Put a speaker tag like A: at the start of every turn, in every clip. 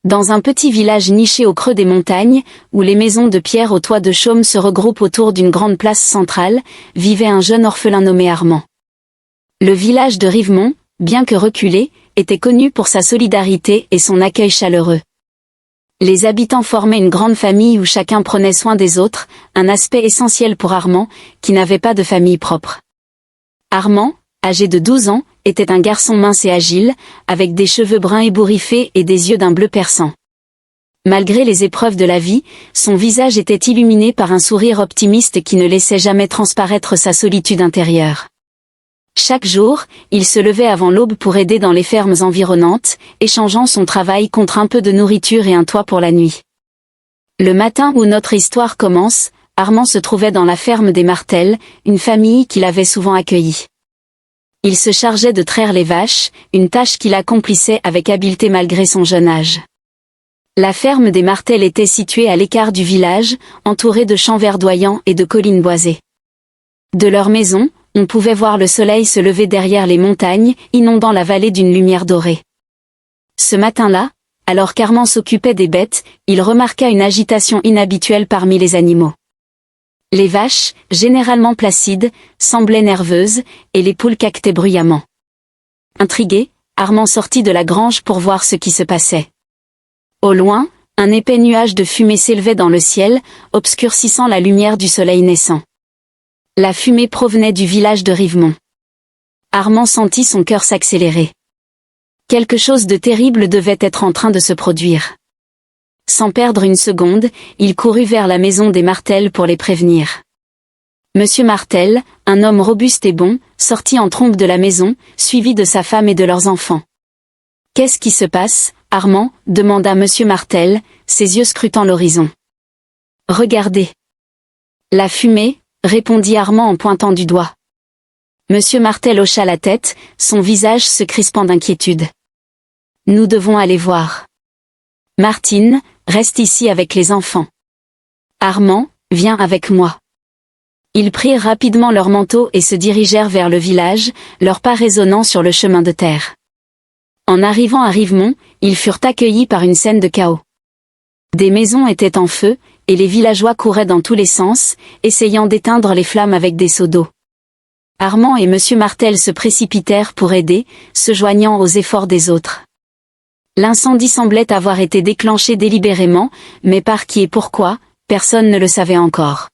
A: Dans un petit village niché au creux des montagnes, où les maisons de pierre aux toits de chaume se regroupent autour d'une grande place centrale, vivait un jeune orphelin nommé Armand. Le village de Rivemont, bien que reculé, était connu pour sa solidarité et son accueil chaleureux. Les habitants formaient une grande famille où chacun prenait soin des autres, un aspect essentiel pour Armand, qui n'avait pas de famille propre. Armand, âgé de 12 ans, était un garçon mince et agile, avec des cheveux bruns ébouriffés et des yeux d'un bleu perçant. Malgré les épreuves de la vie, son visage était illuminé par un sourire optimiste qui ne laissait jamais transparaître sa solitude intérieure. Chaque jour, il se levait avant l'aube pour aider dans les fermes environnantes, échangeant son travail contre un peu de nourriture et un toit pour la nuit. Le matin où notre histoire commence, Armand se trouvait dans la ferme des Martel, une famille qu'il avait souvent accueillie. Il se chargeait de traire les vaches, une tâche qu'il accomplissait avec habileté malgré son jeune âge. La ferme des Martel était située à l'écart du village, entourée de champs verdoyants et de collines boisées. De leur maison, on pouvait voir le soleil se lever derrière les montagnes, inondant la vallée d'une lumière dorée. Ce matin-là, alors qu'Armand s'occupait des bêtes, il remarqua une agitation inhabituelle parmi les animaux. Les vaches, généralement placides, semblaient nerveuses, et les poules caquetaient bruyamment. Intrigué, Armand sortit de la grange pour voir ce qui se passait. Au loin, un épais nuage de fumée s'élevait dans le ciel, obscurcissant la lumière du soleil naissant. La fumée provenait du village de Rivemont. Armand sentit son cœur s'accélérer. Quelque chose de terrible devait être en train de se produire. Sans perdre une seconde, il courut vers la maison des Martel pour les prévenir. Monsieur Martel, un homme robuste et bon, sortit en trompe de la maison, suivi de sa femme et de leurs enfants. « Qu'est-ce qui se passe, Armand » demanda Monsieur Martel, ses yeux scrutant l'horizon. « Regardez. »« La fumée » répondit Armand en pointant du doigt. Monsieur Martel hocha la tête, son visage se crispant d'inquiétude. « Nous devons aller voir. »« Martine, reste ici avec les enfants. »« Armand, viens avec moi. » Ils prirent rapidement leurs manteaux et se dirigèrent vers le village, leurs pas résonnant sur le chemin de terre. En arrivant à Rivemont, ils furent accueillis par une scène de chaos. Des maisons étaient en feu, et les villageois couraient dans tous les sens, essayant d'éteindre les flammes avec des seaux d'eau. Armand et Monsieur Martel se précipitèrent pour aider, se joignant aux efforts des autres. L'incendie semblait avoir été déclenché délibérément, mais par qui et pourquoi, personne ne le savait encore.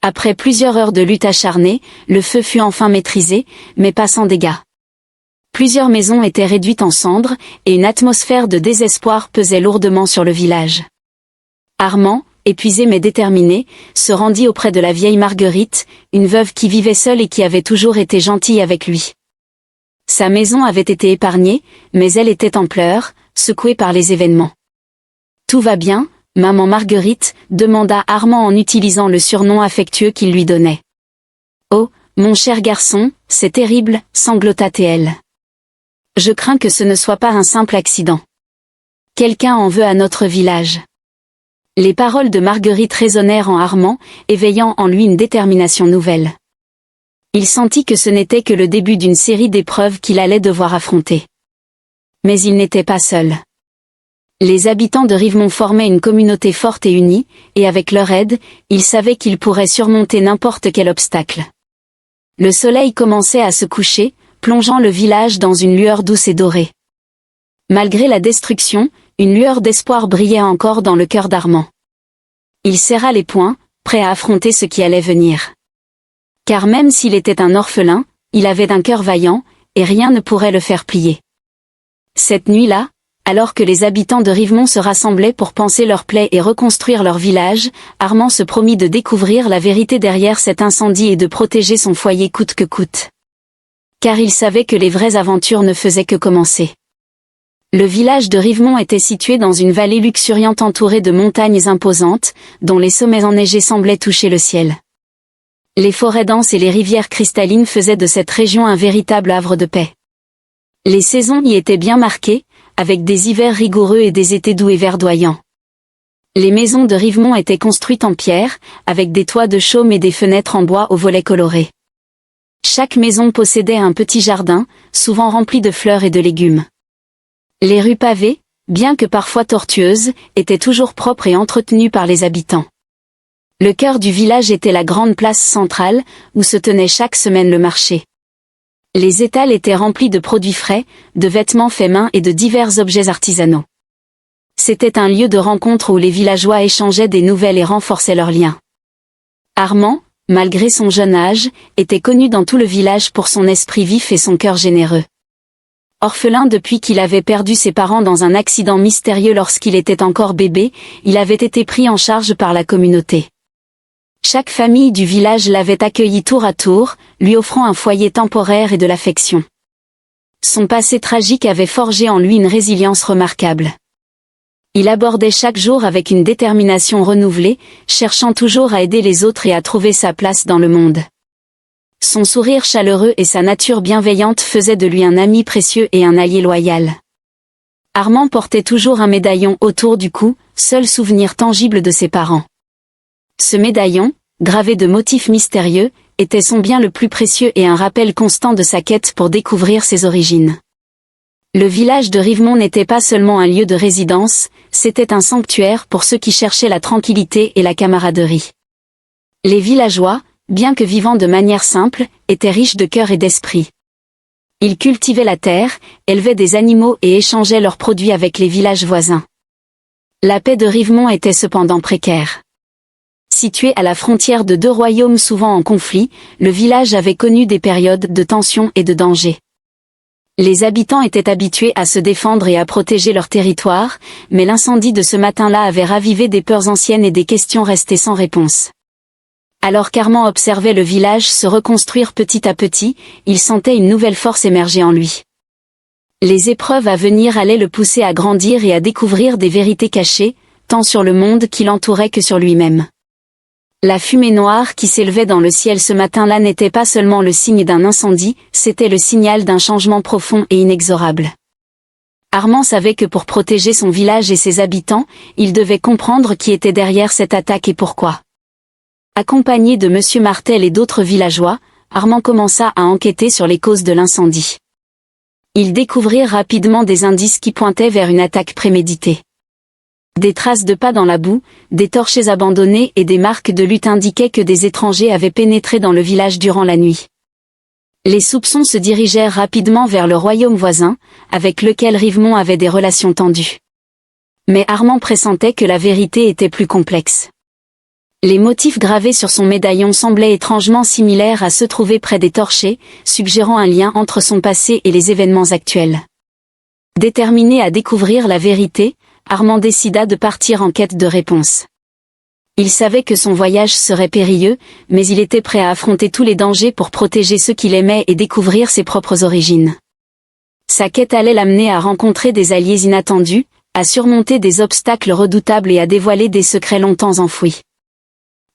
A: Après plusieurs heures de lutte acharnée, le feu fut enfin maîtrisé, mais pas sans dégâts. Plusieurs maisons étaient réduites en cendres, et une atmosphère de désespoir pesait lourdement sur le village. Armand, épuisé mais déterminé, se rendit auprès de la vieille Marguerite, une veuve qui vivait seule et qui avait toujours été gentille avec lui. Sa maison avait été épargnée, mais elle était en pleurs, secouée par les événements. « Tout va bien, maman Marguerite » demanda Armand en utilisant le surnom affectueux qu'il lui donnait. « Oh, mon cher garçon, c'est terrible » sanglota-t-elle. « Je crains que ce ne soit pas un simple accident. Quelqu'un en veut à notre village. » Les paroles de Marguerite résonnèrent en Armand, éveillant en lui une détermination nouvelle. Il sentit que ce n'était que le début d'une série d'épreuves qu'il allait devoir affronter. Mais il n'était pas seul. Les habitants de Rivemont formaient une communauté forte et unie, et avec leur aide, il savait qu'il pourrait surmonter n'importe quel obstacle. Le soleil commençait à se coucher, plongeant le village dans une lueur douce et dorée. Malgré la destruction, une lueur d'espoir brillait encore dans le cœur d'Armand. Il serra les poings, prêt à affronter ce qui allait venir. Car même s'il était un orphelin, il avait un cœur vaillant, et rien ne pourrait le faire plier. Cette nuit-là, alors que les habitants de Rivemont se rassemblaient pour panser leurs plaies et reconstruire leur village, Armand se promit de découvrir la vérité derrière cet incendie et de protéger son foyer coûte que coûte. Car il savait que les vraies aventures ne faisaient que commencer. Le village de Rivemont était situé dans une vallée luxuriante entourée de montagnes imposantes, dont les sommets enneigés semblaient toucher le ciel. Les forêts denses et les rivières cristallines faisaient de cette région un véritable havre de paix. Les saisons y étaient bien marquées, avec des hivers rigoureux et des étés doux et verdoyants. Les maisons de Rivemont étaient construites en pierre, avec des toits de chaume et des fenêtres en bois aux volets colorés. Chaque maison possédait un petit jardin, souvent rempli de fleurs et de légumes. Les rues pavées, bien que parfois tortueuse, était toujours propre et entretenue par les habitants. Le cœur du village était la grande place centrale, où se tenait chaque semaine le marché. Les étals étaient remplis de produits frais, de vêtements faits main et de divers objets artisanaux. C'était un lieu de rencontre où les villageois échangeaient des nouvelles et renforçaient leurs liens. Armand, malgré son jeune âge, était connu dans tout le village pour son esprit vif et son cœur généreux. Orphelin depuis qu'il avait perdu ses parents dans un accident mystérieux lorsqu'il était encore bébé, il avait été pris en charge par la communauté. Chaque famille du village l'avait accueilli tour à tour, lui offrant un foyer temporaire et de l'affection. Son passé tragique avait forgé en lui une résilience remarquable. Il abordait chaque jour avec une détermination renouvelée, cherchant toujours à aider les autres et à trouver sa place dans le monde. Son sourire chaleureux et sa nature bienveillante faisaient de lui un ami précieux et un allié loyal. Armand portait toujours un médaillon autour du cou, seul souvenir tangible de ses parents. Ce médaillon, gravé de motifs mystérieux, était son bien le plus précieux et un rappel constant de sa quête pour découvrir ses origines. Le village de Rivemont n'était pas seulement un lieu de résidence, c'était un sanctuaire pour ceux qui cherchaient la tranquillité et la camaraderie. Les villageois, bien que vivant de manière simple, étaient riches de cœur et d'esprit. Ils cultivaient la terre, élevaient des animaux et échangeaient leurs produits avec les villages voisins. La paix de Rivemont était cependant précaire. Situé à la frontière de deux royaumes souvent en conflit, le village avait connu des périodes de tension et de danger. Les habitants étaient habitués à se défendre et à protéger leur territoire, mais l'incendie de ce matin-là avait ravivé des peurs anciennes et des questions restées sans réponse. Alors qu'Armand observait le village se reconstruire petit à petit, il sentait une nouvelle force émerger en lui. Les épreuves à venir allaient le pousser à grandir et à découvrir des vérités cachées, tant sur le monde qui l'entourait que sur lui-même. La fumée noire qui s'élevait dans le ciel ce matin-là n'était pas seulement le signe d'un incendie, c'était le signal d'un changement profond et inexorable. Armand savait que pour protéger son village et ses habitants, il devait comprendre qui était derrière cette attaque et pourquoi. Accompagné de Monsieur Martel et d'autres villageois, Armand commença à enquêter sur les causes de l'incendie. Il découvrit rapidement des indices qui pointaient vers une attaque préméditée. Des traces de pas dans la boue, des torchers abandonnés et des marques de lutte indiquaient que des étrangers avaient pénétré dans le village durant la nuit. Les soupçons se dirigèrent rapidement vers le royaume voisin, avec lequel Rivemont avait des relations tendues. Mais Armand pressentait que la vérité était plus complexe. Les motifs gravés sur son médaillon semblaient étrangement similaires à ceux trouvés près des torchers, suggérant un lien entre son passé et les événements actuels. Déterminé à découvrir la vérité, Armand décida de partir en quête de réponses. Il savait que son voyage serait périlleux, mais il était prêt à affronter tous les dangers pour protéger ceux qu'il aimait et découvrir ses propres origines. Sa quête allait l'amener à rencontrer des alliés inattendus, à surmonter des obstacles redoutables et à dévoiler des secrets longtemps enfouis.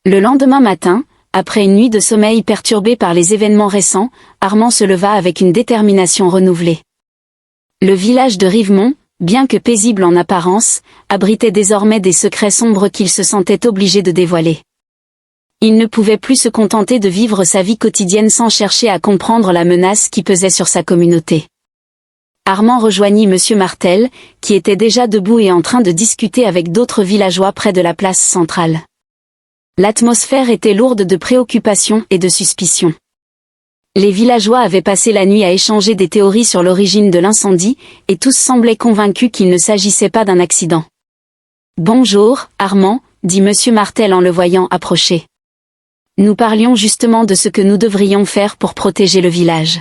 A: Le lendemain matin, après une nuit de sommeil perturbée par les événements récents, Armand se leva avec une détermination renouvelée. Le village de Rivemont, bien que paisible en apparence, abritait désormais des secrets sombres qu'il se sentait obligé de dévoiler. Il ne pouvait plus se contenter de vivre sa vie quotidienne sans chercher à comprendre la menace qui pesait sur sa communauté. Armand rejoignit Monsieur Martel, qui était déjà debout et en train de discuter avec d'autres villageois près de la place centrale. L'atmosphère était lourde de préoccupations et de suspicions. Les villageois avaient passé la nuit à échanger des théories sur l'origine de l'incendie, et tous semblaient convaincus qu'il ne s'agissait pas d'un accident. « Bonjour, Armand », dit Monsieur Martel en le voyant approcher. « Nous parlions justement de ce que nous devrions faire pour protéger le village. »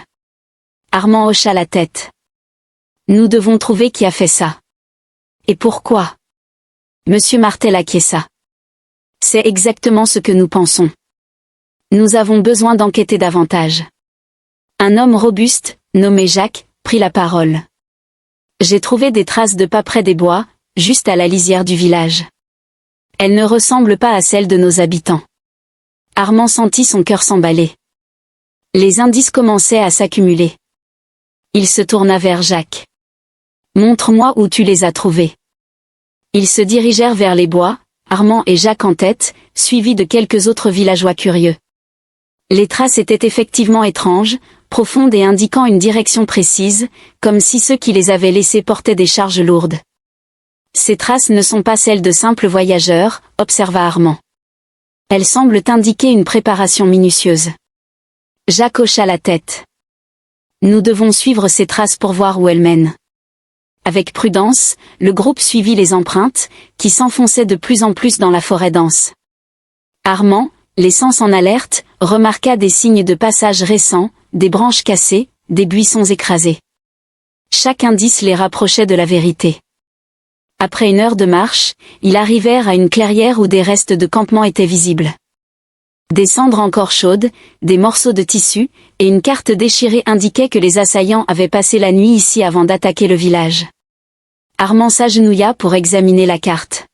A: Armand hocha la tête. « Nous devons trouver qui a fait ça. »« Et pourquoi ?» Monsieur Martel acquiesça. « C'est exactement ce que nous pensons. Nous avons besoin d'enquêter davantage. » Un homme robuste, nommé Jacques, prit la parole. « J'ai trouvé des traces de pas près des bois, juste à la lisière du village. Elles ne ressemblent pas à celles de nos habitants. » Armand sentit son cœur s'emballer. Les indices commençaient à s'accumuler. Il se tourna vers Jacques. « Montre-moi où tu les as trouvés. » Ils se dirigèrent vers les bois, Armand et Jacques en tête, suivis de quelques autres villageois curieux. Les traces étaient effectivement étranges, profondes et indiquant une direction précise, comme si ceux qui les avaient laissées portaient des charges lourdes. Ces traces ne sont pas celles de simples voyageurs, observa Armand. Elles semblent indiquer une préparation minutieuse. Jacques hocha la tête. Nous devons suivre ces traces pour voir où elles mènent. Avec prudence, le groupe suivit les empreintes, qui s'enfonçaient de plus en plus dans la forêt dense. Armand, les sens en alerte, remarqua des signes de passage récents, des branches cassées, des buissons écrasés. Chaque indice les rapprochait de la vérité. Après 1 heure de marche, ils arrivèrent à une clairière où des restes de campement étaient visibles. Des cendres encore chaudes, des morceaux de tissu, et une carte déchirée indiquaient que les assaillants avaient passé la nuit ici avant d'attaquer le village. Armand s'agenouilla pour examiner la carte.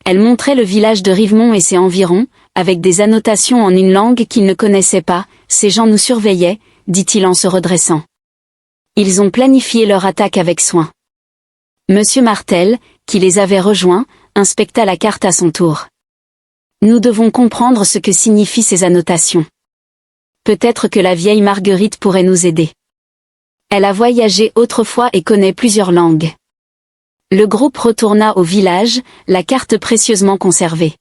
A: Elle montrait le village de Rivemont et ses environs, avec des annotations en une langue qu'il ne connaissait pas. « Ces gens nous surveillaient », dit-il en se redressant. Ils ont planifié leur attaque avec soin. Monsieur Martel, qui les avait rejoints, inspecta la carte à son tour. Nous devons comprendre ce que signifient ces annotations. Peut-être que la vieille Marguerite pourrait nous aider. Elle a voyagé autrefois et connaît plusieurs langues. Le groupe retourna au village, la carte précieusement conservée.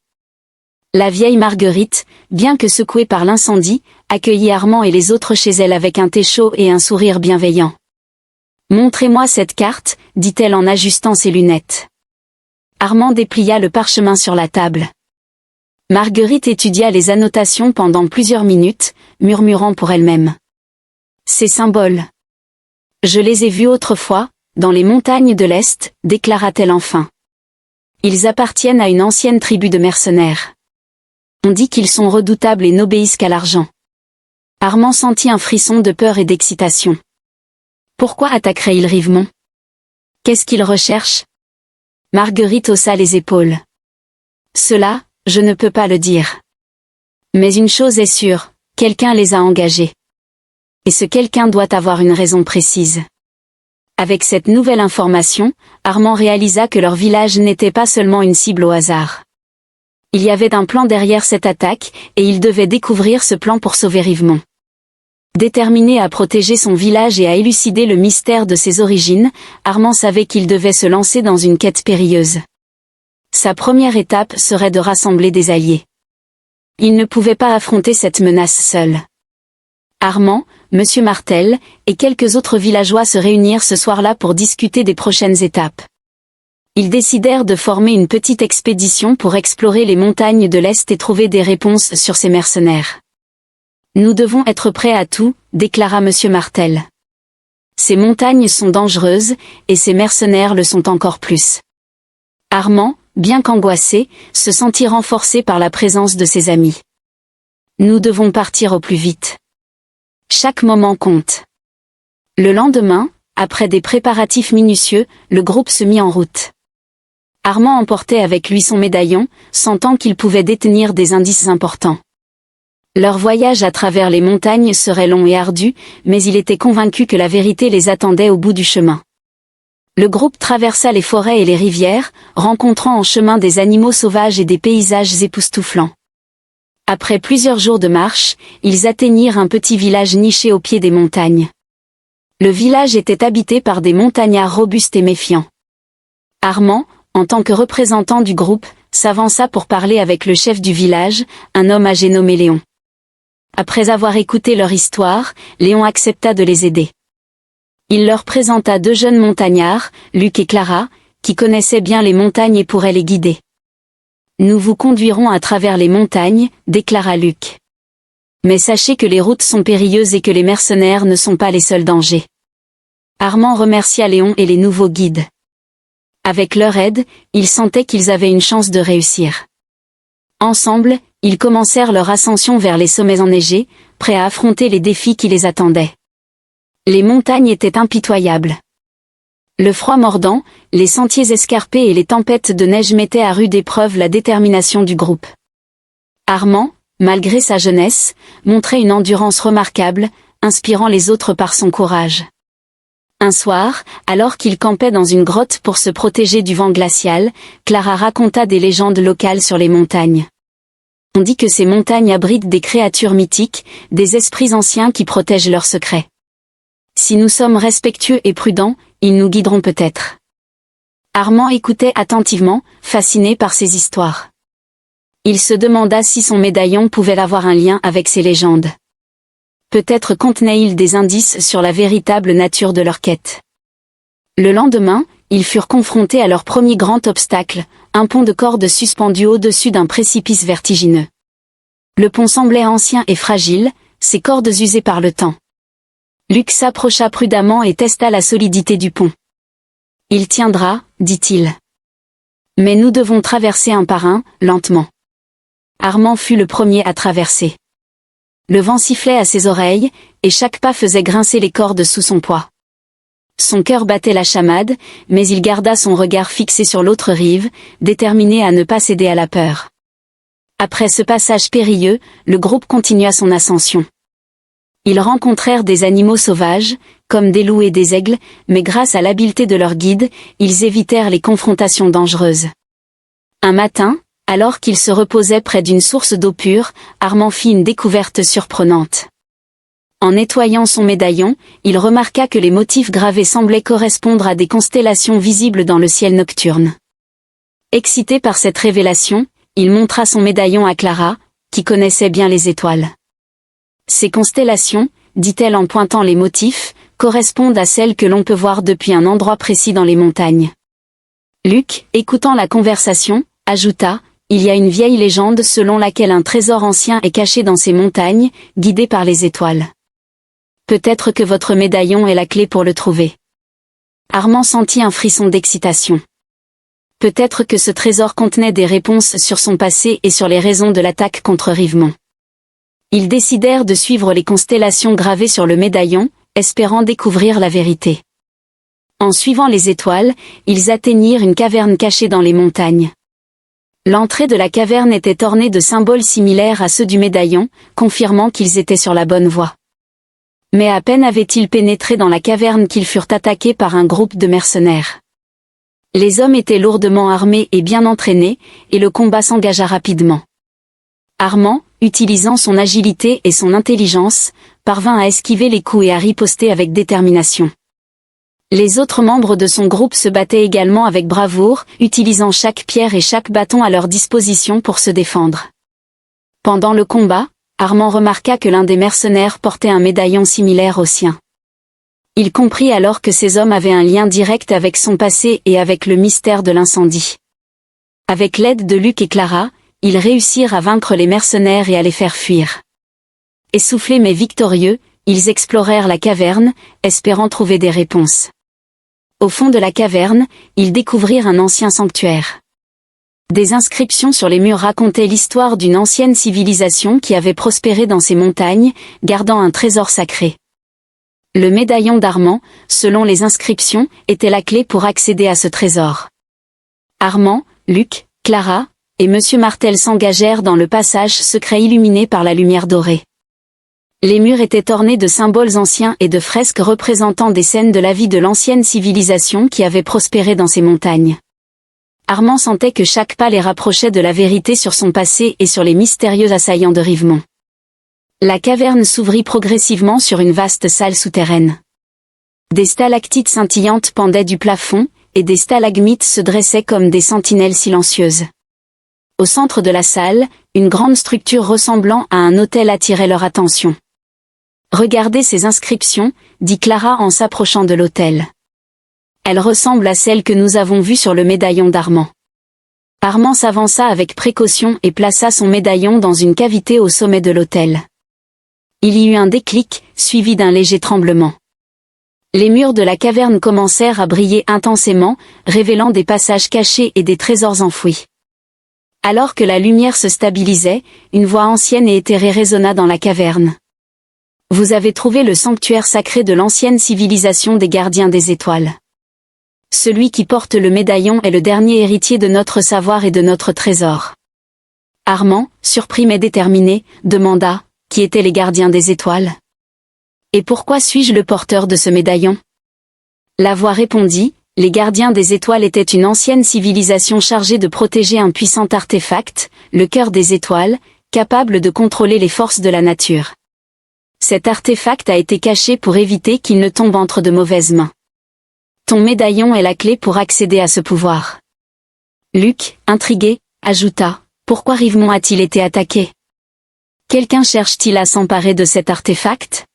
A: La vieille Marguerite, bien que secouée par l'incendie, accueillit Armand et les autres chez elle avec un thé chaud et un sourire bienveillant. « Montrez-moi cette carte », dit-elle en ajustant ses lunettes. Armand déplia le parchemin sur la table. Marguerite étudia les annotations pendant plusieurs minutes, murmurant pour elle-même. « Ces symboles. Je les ai vus autrefois, dans les montagnes de l'Est, déclara-t-elle enfin. Ils appartiennent à une ancienne tribu de mercenaires. On dit qu'ils sont redoutables et n'obéissent qu'à l'argent. Armand sentit un frisson de peur et d'excitation. Pourquoi attaquerait-il Rivemont? Qu'est-ce qu'il recherche? Marguerite haussa les épaules. Cela, je ne peux pas le dire. Mais une chose est sûre, quelqu'un les a engagés. Et ce quelqu'un doit avoir une raison précise. Avec cette nouvelle information, Armand réalisa que leur village n'était pas seulement une cible au hasard. Il y avait un plan derrière cette attaque, et il devait découvrir ce plan pour sauver Rivemont. Déterminé à protéger son village et à élucider le mystère de ses origines, Armand savait qu'il devait se lancer dans une quête périlleuse. Sa première étape serait de rassembler des alliés. Il ne pouvait pas affronter cette menace seul. Armand, Monsieur Martel, et quelques autres villageois se réunirent ce soir-là pour discuter des prochaines étapes. Ils décidèrent de former une petite expédition pour explorer les montagnes de l'Est et trouver des réponses sur ces mercenaires. Nous devons être prêts à tout, déclara Monsieur Martel. Ces montagnes sont dangereuses, et ces mercenaires le sont encore plus. Armand, bien qu'angoissé, se sentit renforcé par la présence de ses amis. Nous devons partir au plus vite. Chaque moment compte. Le lendemain, après des préparatifs minutieux, le groupe se mit en route. Armand emportait avec lui son médaillon, sentant qu'il pouvait détenir des indices importants. Leur voyage à travers les montagnes serait long et ardu, mais il était convaincu que la vérité les attendait au bout du chemin. Le groupe traversa les forêts et les rivières, rencontrant en chemin des animaux sauvages et des paysages époustouflants. Après plusieurs jours de marche, ils atteignirent un petit village niché au pied des montagnes. Le village était habité par des montagnards robustes et méfiants. Armand, en tant que représentant du groupe, s'avança pour parler avec le chef du village, un homme âgé nommé Léon. Après avoir écouté leur histoire, Léon accepta de les aider. Il leur présenta 2 jeunes montagnards, Luc et Clara, qui connaissaient bien les montagnes et pourraient les guider. « Nous vous conduirons à travers les montagnes », déclara Luc. « Mais sachez que les routes sont périlleuses et que les mercenaires ne sont pas les seuls dangers. » Armand remercia Léon et les nouveaux guides. Avec leur aide, ils sentaient qu'ils avaient une chance de réussir. Ensemble, ils commencèrent leur ascension vers les sommets enneigés, prêts à affronter les défis qui les attendaient. Les montagnes étaient impitoyables. Le froid mordant, les sentiers escarpés et les tempêtes de neige mettaient à rude épreuve la détermination du groupe. Armand, malgré sa jeunesse, montrait une endurance remarquable, inspirant les autres par son courage. Un soir, alors qu'il campait dans une grotte pour se protéger du vent glacial, Clara raconta des légendes locales sur les montagnes. On dit que ces montagnes abritent des créatures mythiques, des esprits anciens qui protègent leurs secrets. Si nous sommes respectueux et prudents, ils nous guideront peut-être. Armand écoutait attentivement, fasciné par ces histoires. Il se demanda si son médaillon pouvait avoir un lien avec ces légendes. Peut-être contenait-il des indices sur la véritable nature de leur quête. Le lendemain, ils furent confrontés à leur premier grand obstacle, un pont de corde suspendu au-dessus d'un précipice vertigineux. Le pont semblait ancien et fragile, ses cordes usées par le temps. Luc s'approcha prudemment et testa la solidité du pont. « Il tiendra, dit-il. Mais nous devons traverser un par un, lentement. » Armand fut le premier à traverser. Le vent sifflait à ses oreilles, et chaque pas faisait grincer les cordes sous son poids. Son cœur battait la chamade, mais il garda son regard fixé sur l'autre rive, déterminé à ne pas céder à la peur. Après ce passage périlleux, le groupe continua son ascension. Ils rencontrèrent des animaux sauvages, comme des loups et des aigles, mais grâce à l'habileté de leur guide, ils évitèrent les confrontations dangereuses. Un matin, alors qu'ils se reposaient près d'une source d'eau pure, Armand fit une découverte surprenante. En nettoyant son médaillon, il remarqua que les motifs gravés semblaient correspondre à des constellations visibles dans le ciel nocturne. Excité par cette révélation, il montra son médaillon à Clara, qui connaissait bien les étoiles. Ces constellations, dit-elle en pointant les motifs, correspondent à celles que l'on peut voir depuis un endroit précis dans les montagnes. Luc, écoutant la conversation, ajouta: « Il y a une vieille légende selon laquelle un trésor ancien est caché dans ces montagnes, guidé par les étoiles. Peut-être que votre médaillon est la clé pour le trouver. » Armand sentit un frisson d'excitation. Peut-être que ce trésor contenait des réponses sur son passé et sur les raisons de l'attaque contre Rivemont. Ils décidèrent de suivre les constellations gravées sur le médaillon, espérant découvrir la vérité. En suivant les étoiles, ils atteignirent une caverne cachée dans les montagnes. L'entrée de la caverne était ornée de symboles similaires à ceux du médaillon, confirmant qu'ils étaient sur la bonne voie. Mais à peine avaient-ils pénétré dans la caverne qu'ils furent attaqués par un groupe de mercenaires. Les hommes étaient lourdement armés et bien entraînés, et le combat s'engagea rapidement. Armand, utilisant son agilité et son intelligence, parvint à esquiver les coups et à riposter avec détermination. Les autres membres de son groupe se battaient également avec bravoure, utilisant chaque pierre et chaque bâton à leur disposition pour se défendre. Pendant le combat, Armand remarqua que l'un des mercenaires portait un médaillon similaire au sien. Il comprit alors que ces hommes avaient un lien direct avec son passé et avec le mystère de l'incendie. Avec l'aide de Luc et Clara, ils réussirent à vaincre les mercenaires et à les faire fuir. Essoufflés mais victorieux, ils explorèrent la caverne, espérant trouver des réponses. Au fond de la caverne, ils découvrirent un ancien sanctuaire. Des inscriptions sur les murs racontaient l'histoire d'une ancienne civilisation qui avait prospéré dans ces montagnes, gardant un trésor sacré. Le médaillon d'Armand, selon les inscriptions, était la clé pour accéder à ce trésor. Armand, Luc, Clara et Monsieur Martel s'engagèrent dans le passage secret illuminé par la lumière dorée. Les murs étaient ornés de symboles anciens et de fresques représentant des scènes de la vie de l'ancienne civilisation qui avait prospéré dans ces montagnes. Armand sentait que chaque pas les rapprochait de la vérité sur son passé et sur les mystérieux assaillants de Rivemont. La caverne s'ouvrit progressivement sur une vaste salle souterraine. Des stalactites scintillantes pendaient du plafond, et des stalagmites se dressaient comme des sentinelles silencieuses. Au centre de la salle, une grande structure ressemblant à un autel attirait leur attention. « Regardez ces inscriptions, » dit Clara en s'approchant de l'autel. « Elles ressemblent à celles que nous avons vues sur le médaillon d'Armand. » Armand s'avança avec précaution et plaça son médaillon dans une cavité au sommet de l'autel. Il y eut un déclic, suivi d'un léger tremblement. Les murs de la caverne commencèrent à briller intensément, révélant des passages cachés et des trésors enfouis. Alors que la lumière se stabilisait, une voix ancienne et éthérée résonna dans la caverne. « Vous avez trouvé le sanctuaire sacré de l'ancienne civilisation des gardiens des étoiles. Celui qui porte le médaillon est le dernier héritier de notre savoir et de notre trésor. » Armand, surpris mais déterminé, demanda: « Qui étaient les gardiens des étoiles? Et pourquoi suis-je le porteur de ce médaillon ?» La voix répondit: « Les gardiens des étoiles étaient une ancienne civilisation chargée de protéger un puissant artefact, le cœur des étoiles, capable de contrôler les forces de la nature. Cet artefact a été caché pour éviter qu'il ne tombe entre de mauvaises mains. Ton médaillon est la clé pour accéder à ce pouvoir. Luc, intrigué, ajouta, pourquoi Rivemont a-t-il été attaqué? Quelqu'un cherche-t-il à s'emparer de cet artefact?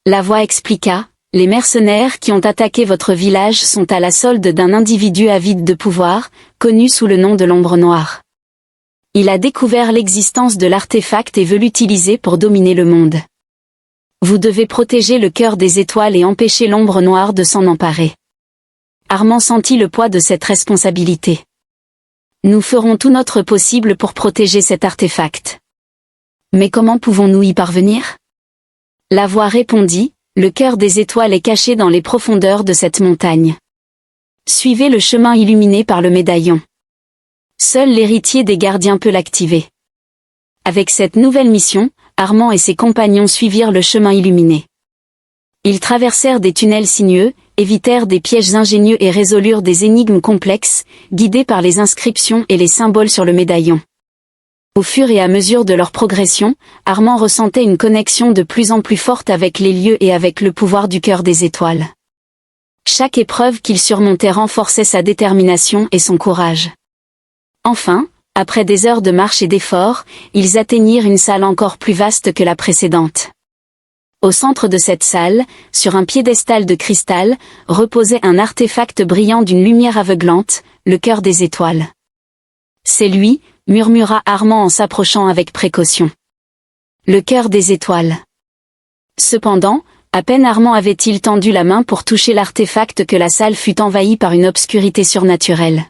A: La voix expliqua, les mercenaires qui ont attaqué votre village sont à la solde d'un individu avide de pouvoir, connu sous le nom de l'Ombre Noire. Il a découvert l'existence de l'artefact et veut l'utiliser pour dominer le monde. Vous devez protéger le cœur des étoiles et empêcher l'Ombre Noire de s'en emparer. Armand sentit le poids de cette responsabilité. Nous ferons tout notre possible pour protéger cet artefact. Mais comment pouvons-nous y parvenir? La voix répondit, le cœur des étoiles est caché dans les profondeurs de cette montagne. Suivez le chemin illuminé par le médaillon. Seul l'héritier des gardiens peut l'activer. Avec cette nouvelle mission, Armand et ses compagnons suivirent le chemin illuminé. Ils traversèrent des tunnels sinueux, évitèrent des pièges ingénieux et résolurent des énigmes complexes, guidés par les inscriptions et les symboles sur le médaillon. Au fur et à mesure de leur progression, Armand ressentait une connexion de plus en plus forte avec les lieux et avec le pouvoir du cœur des étoiles. Chaque épreuve qu'il surmontait renforçait sa détermination et son courage. Enfin, après des heures de marche et d'efforts, ils atteignirent une salle encore plus vaste que la précédente. Au centre de cette salle, sur un piédestal de cristal, reposait un artefact brillant d'une lumière aveuglante, le cœur des étoiles. C'est lui, murmura Armand en s'approchant avec précaution. Le cœur des étoiles. Cependant, à peine Armand avait-il tendu la main pour toucher l'artefact que la salle fut envahie par une obscurité surnaturelle.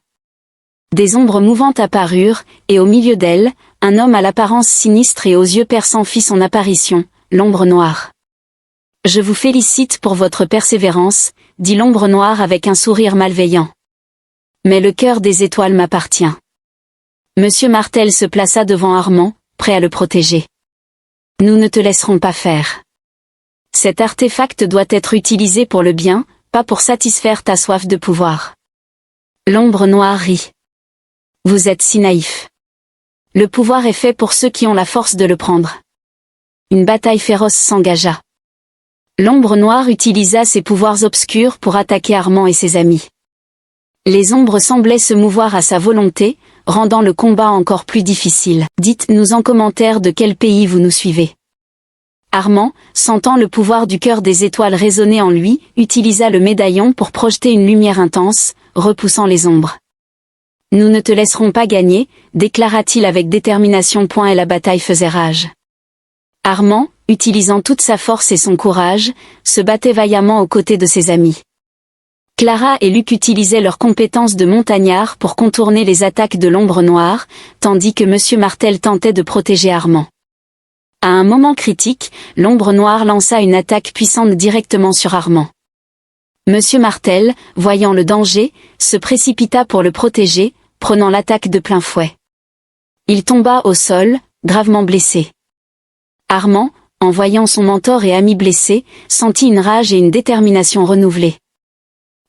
A: Des ombres mouvantes apparurent, et au milieu d'elles, un homme à l'apparence sinistre et aux yeux perçants fit son apparition, l'Ombre Noire. « Je vous félicite pour votre persévérance, dit l'Ombre Noire avec un sourire malveillant. Mais le cœur des étoiles m'appartient. » Monsieur Martel se plaça devant Armand, prêt à le protéger. « Nous ne te laisserons pas faire. Cet artefact doit être utilisé pour le bien, pas pour satisfaire ta soif de pouvoir. » L'Ombre Noire rit. « Vous êtes si naïf. Le pouvoir est fait pour ceux qui ont la force de le prendre. » Une bataille féroce s'engagea. L'Ombre Noire utilisa ses pouvoirs obscurs pour attaquer Armand et ses amis. Les ombres semblaient se mouvoir à sa volonté, rendant le combat encore plus difficile. Dites-nous en commentaire de quel pays vous nous suivez. Armand, sentant le pouvoir du cœur des étoiles résonner en lui, utilisa le médaillon pour projeter une lumière intense, repoussant les ombres. « Nous ne te laisserons pas gagner, déclara-t-il avec détermination. Et la bataille faisait rage. Armand, utilisant toute sa force et son courage, se battait vaillamment aux côtés de ses amis. Clara et Luc utilisaient leurs compétences de montagnards pour contourner les attaques de l'Ombre Noire, tandis que Monsieur Martel tentait de protéger Armand. À un moment critique, l'Ombre Noire lança une attaque puissante directement sur Armand. Monsieur Martel, voyant le danger, se précipita pour le protéger, prenant l'attaque de plein fouet. Il tomba au sol, gravement blessé. Armand, en voyant son mentor et ami blessé, sentit une rage et une détermination renouvelées.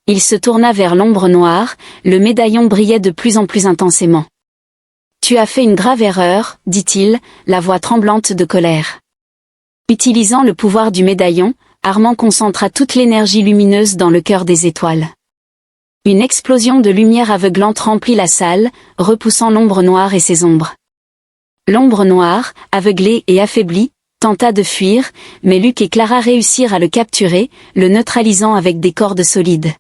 A: Il se tourna vers l'Ombre Noire, le médaillon brillait de plus en plus intensément. « Tu as fait une grave erreur, dit-il, la voix tremblante de colère. » Utilisant le pouvoir du médaillon, Armand concentra toute l'énergie lumineuse dans le cœur des étoiles. Une explosion de lumière aveuglante remplit la salle, repoussant l'Ombre Noire et ses ombres. L'Ombre Noire, aveuglée et affaiblie, tenta de fuir, mais Luc et Clara réussirent à le capturer, le neutralisant avec des cordes solides.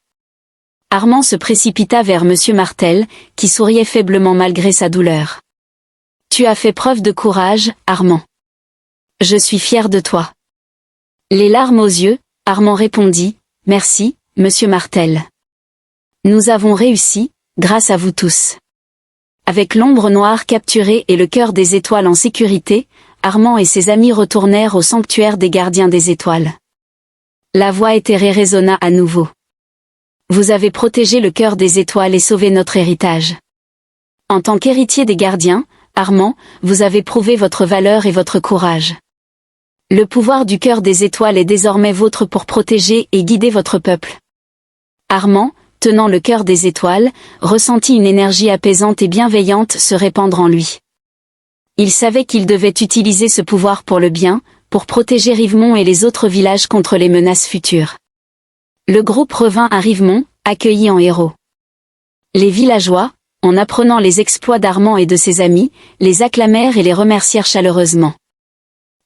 A: Armand se précipita vers Monsieur Martel, qui souriait faiblement malgré sa douleur. « Tu as fait preuve de courage, Armand. Je suis fier de toi. » Les larmes aux yeux, Armand répondit, « Merci, Monsieur Martel. Nous avons réussi, grâce à vous tous. » Avec l'Ombre Noire capturée et le cœur des étoiles en sécurité, Armand et ses amis retournèrent au sanctuaire des gardiens des étoiles. La voix éthérée résonna à nouveau. Vous avez protégé le cœur des étoiles et sauvé notre héritage. En tant qu'héritier des gardiens, Armand, vous avez prouvé votre valeur et votre courage. Le pouvoir du cœur des étoiles est désormais vôtre pour protéger et guider votre peuple. Armand, tenant le cœur des étoiles, ressentit une énergie apaisante et bienveillante se répandre en lui. Il savait qu'il devait utiliser ce pouvoir pour le bien, pour protéger Rivemont et les autres villages contre les menaces futures. Le groupe revint à Rivemont, accueilli en héros. Les villageois, en apprenant les exploits d'Armand et de ses amis, les acclamèrent et les remercièrent chaleureusement.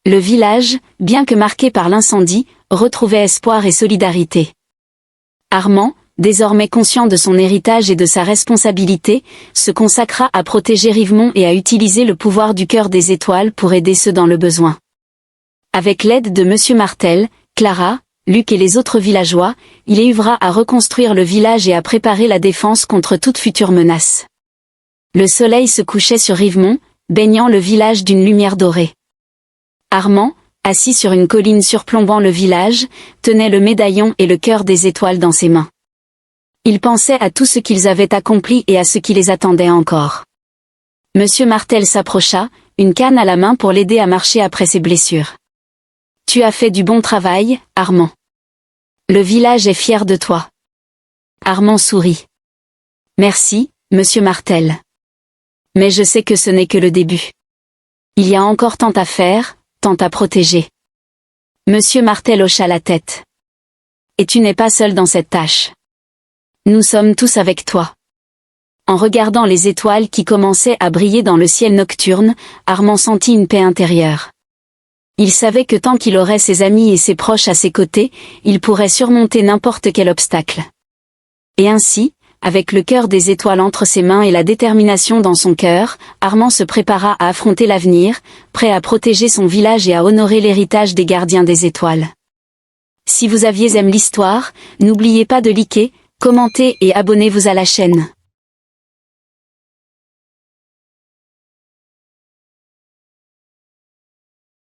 A: Le village, bien que marqué par l'incendie, retrouvait espoir et solidarité. Armand, désormais conscient de son héritage et de sa responsabilité, se consacra à protéger Rivemont et à utiliser le pouvoir du cœur des étoiles pour aider ceux dans le besoin. Avec l'aide de Monsieur Martel, Clara, Luc et les autres villageois, il œuvra à reconstruire le village et à préparer la défense contre toute future menace. Le soleil se couchait sur Rivemont, baignant le village d'une lumière dorée. Armand, assis sur une colline surplombant le village, tenait le médaillon et le cœur des étoiles dans ses mains. Il pensait à tout ce qu'ils avaient accompli et à ce qui les attendait encore. Monsieur Martel s'approcha, une canne à la main pour l'aider à marcher après ses blessures. « Tu as fait du bon travail, Armand. Le village est fier de toi. » Armand sourit. « Merci, Monsieur Martel. Mais je sais que ce n'est que le début. Il y a encore tant à faire, tant à protéger. » Monsieur Martel hocha la tête. « Et tu n'es pas seul dans cette tâche. Nous sommes tous avec toi. » En regardant les étoiles qui commençaient à briller dans le ciel nocturne, Armand sentit une paix intérieure. Il savait que tant qu'il aurait ses amis et ses proches à ses côtés, il pourrait surmonter n'importe quel obstacle. Et ainsi, avec le cœur des étoiles entre ses mains et la détermination dans son cœur, Armand se prépara à affronter l'avenir, prêt à protéger son village et à honorer l'héritage des gardiens des étoiles. Si vous aviez aimé l'histoire, n'oubliez pas de liker, commenter et abonnez-vous à la chaîne.